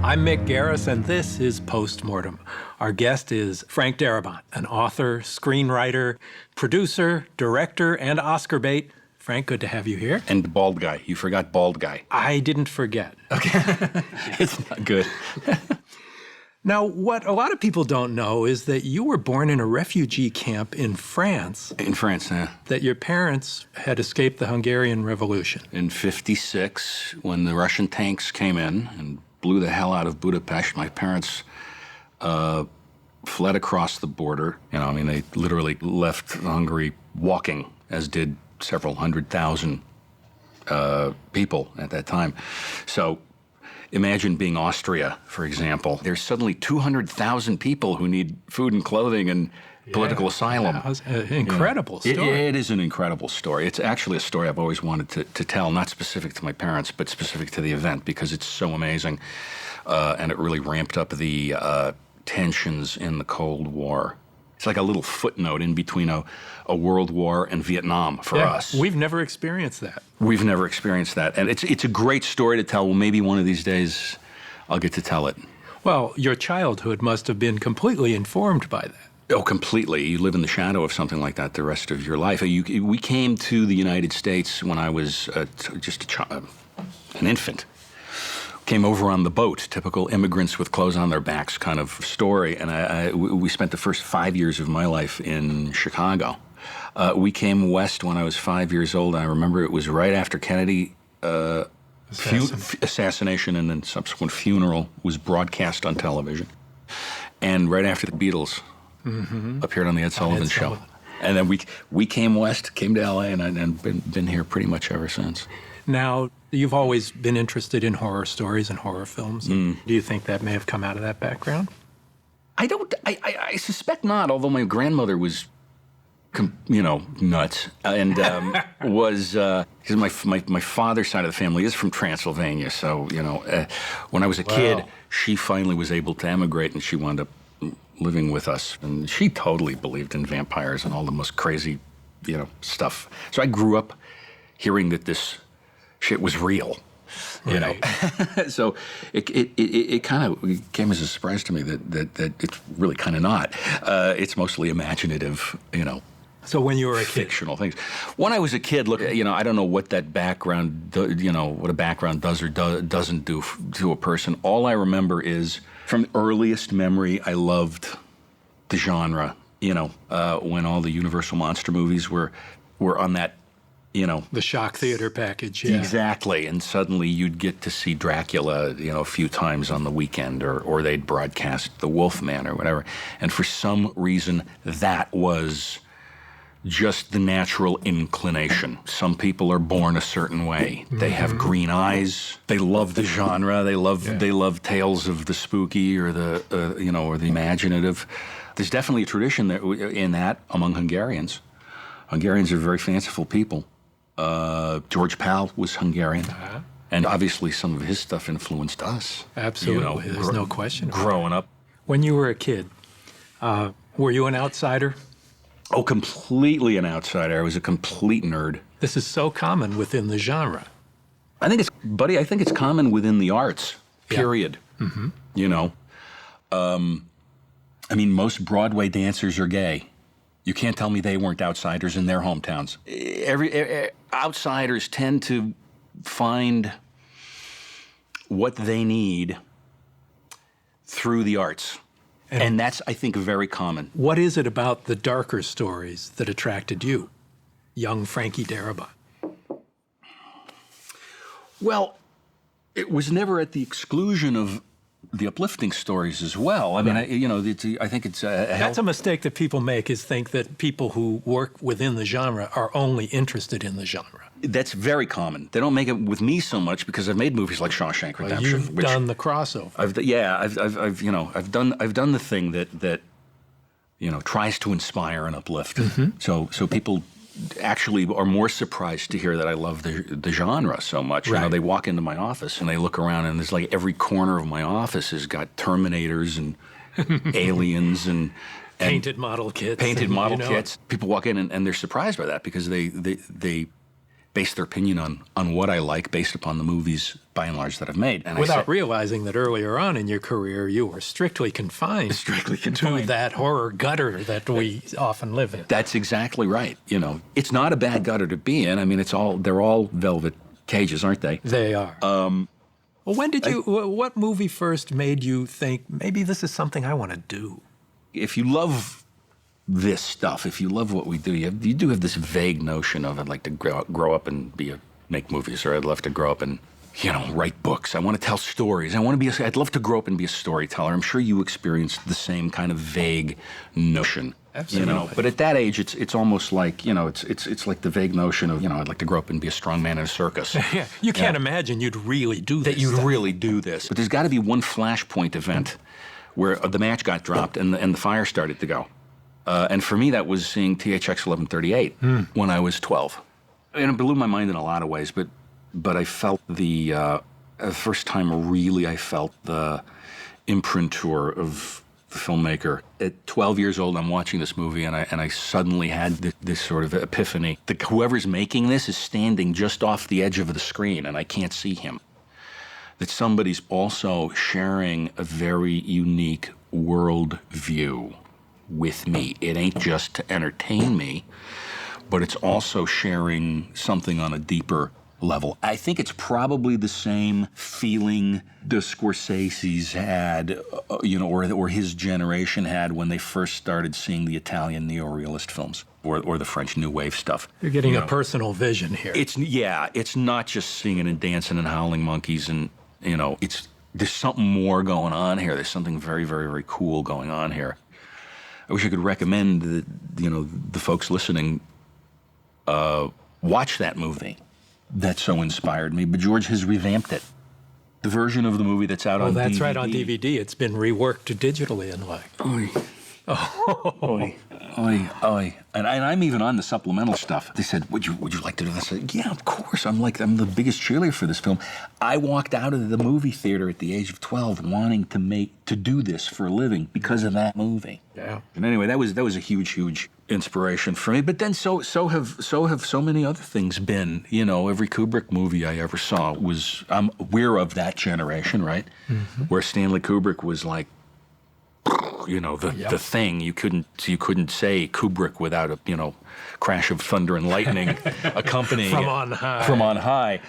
I'm Mick Garris, and this is Mortem. Our guest is Frank Darabont, an author, screenwriter, producer, director, and Oscar bait. Frank, good to have you here. And bald guy. You forgot bald guy. I didn't forget. Okay. It's not good. Now, what a lot of people don't know is that you were born in a refugee camp in France. In France, yeah. That your parents had escaped the Hungarian Revolution. In '56, when the Russian tanks came in and blew the hell out of Budapest, my parents fled across the border. You know, I mean, they literally left Hungary walking, as did several 100,000 people at that time. So imagine being Austria, for example. There's suddenly 200,000 people who need food and clothing and political asylum. Incredible story. It is an incredible story. It's actually a story I've always wanted to tell, not specific to my parents, but specific to the event, because it's so amazing. And it really ramped up the tensions in the Cold War. It's like a little footnote in between a world war and Vietnam for us. We've never experienced that. We've never experienced that. And it's a great story to tell. Well, maybe one of these days I'll get to tell it. Well, your childhood must have been completely informed by that. Oh, completely. You live in the shadow of something like that the rest of your life. We came to the United States when I was just an infant. Came over on the boat, typical immigrants with clothes on their backs kind of story. And we spent the first 5 years of my life in Chicago. We came west when I was 5 years old. I remember it was right after Kennedy assassination, and then subsequent funeral was broadcast on television. And right after the Beatles appeared on the Ed Sullivan Show. And then we came west, came to L.A., and been here pretty much ever since. Now, you've always been interested in horror stories and horror films. Do you think that may have come out of that background? I suspect not, although my grandmother was, nuts. And was, because my father's side of the family is from Transylvania. So, when I was a kid, she finally was able to emigrate, and she wound up living with us. And she totally believed in vampires and all the most crazy, stuff. So I grew up hearing that this shit was real, you know. So it kind of came as a surprise to me that it's really kind of not. It's mostly imaginative, So when you were a kid? Fictional things. When I was a kid, look, I don't know what that background, what a background does or doesn't do to a person. All I remember is, from earliest memory, I loved the genre. When all the Universal monster movies were on that, the shock theater package, yeah. Exactly, and suddenly you'd get to see Dracula, a few times on the weekend, or they'd broadcast The Wolfman or whatever. And for some reason, that was just the natural inclination. Some people are born a certain way. They have green eyes. They love the genre. They love tales of the spooky or the or the imaginative. There's definitely a tradition in that among Hungarians. Hungarians are very fanciful people. George Pal was Hungarian, and obviously some of his stuff influenced us. Absolutely, there's no question. Growing up. When you were a kid, were you an outsider? Oh, completely an outsider. I was a complete nerd. This is so common within the genre. I think it's common within the arts, period. Yeah. Most Broadway dancers are gay. You can't tell me they weren't outsiders in their hometowns. Outsiders tend to find what they need through the arts. And that's, I think, very common. What is it about the darker stories that attracted you, young Frankie Darabont? Well, it was never at the exclusion of the uplifting stories as well. I mean, I think it's that's a mistake that people make, is think that people who work within the genre are only interested in the genre. That's very common. They don't make it with me so much because I've made movies like Shawshank Redemption. You've done the crossover. I've done the thing that tries to inspire and uplift. So people actually are more surprised to hear that I love the genre so much. Right. They walk into my office and they look around, and there's like every corner of my office has got Terminators and aliens and painted model kits. People walk in and they're surprised by that, because they base their opinion on what I like based upon the movies, by and large, that I've made. And Without realizing that earlier on in your career, you were strictly confined to that horror gutter that we often live in. That's exactly right. You know, it's not a bad gutter to be in. I mean, they're all velvet cages, aren't they? They are. Well, when did what movie first made you think, maybe this is something I want to do? If you love this stuff, if you love what we do, you do have this vague notion of, I'd like to grow up and make movies, or I'd love to grow up and, write books. I want to tell stories. I'd love to grow up and be a storyteller. I'm sure you experienced the same kind of vague notion. Absolutely. But at that age, it's almost like, it's like the vague notion of, I'd like to grow up and be a strong man in a circus. Yeah, you can't imagine you'd really do this. That you'd really do this. But there's got to be one flashpoint event where the match got dropped and the fire started to go. And for me, that was seeing THX 1138 when I was 12. And it blew my mind in a lot of ways, but I felt the first time really I felt the imprimatur of the filmmaker. At 12 years old, I'm watching this movie, and I suddenly had this sort of epiphany. Whoever's making this is standing just off the edge of the screen, and I can't see him. That somebody's also sharing a very unique world view with me. It ain't just to entertain me, but it's also sharing something on a deeper level. I think it's probably the same feeling the Scorsese's had, or his generation had when they first started seeing the Italian neorealist films or the French New Wave stuff. You're getting a personal vision here. It's not just singing and dancing and howling monkeys, and there's something more going on here. There's something very, very, very cool going on here. I wish I could recommend that the folks listening watch that movie. That so inspired me, but George has revamped it. The version of the movie that's out on DVD. Oh, that's right, on DVD. It's been reworked digitally and like. Oy. Oy. Oy. And I'm even on the supplemental stuff. They said, would you like to do this? I said, yeah, of course. I'm the biggest cheerleader for this film. I walked out of the movie theater at the age of 12 wanting to do this for a living because of that movie. Yeah. And anyway, that was a huge inspiration for me. But then so have so many other things been. Every Kubrick movie I ever saw we're of that generation, right? Mm-hmm. Where Stanley Kubrick was like, the thing. You couldn't say Kubrick without a crash of thunder and lightning accompanying from it. on high. From on high.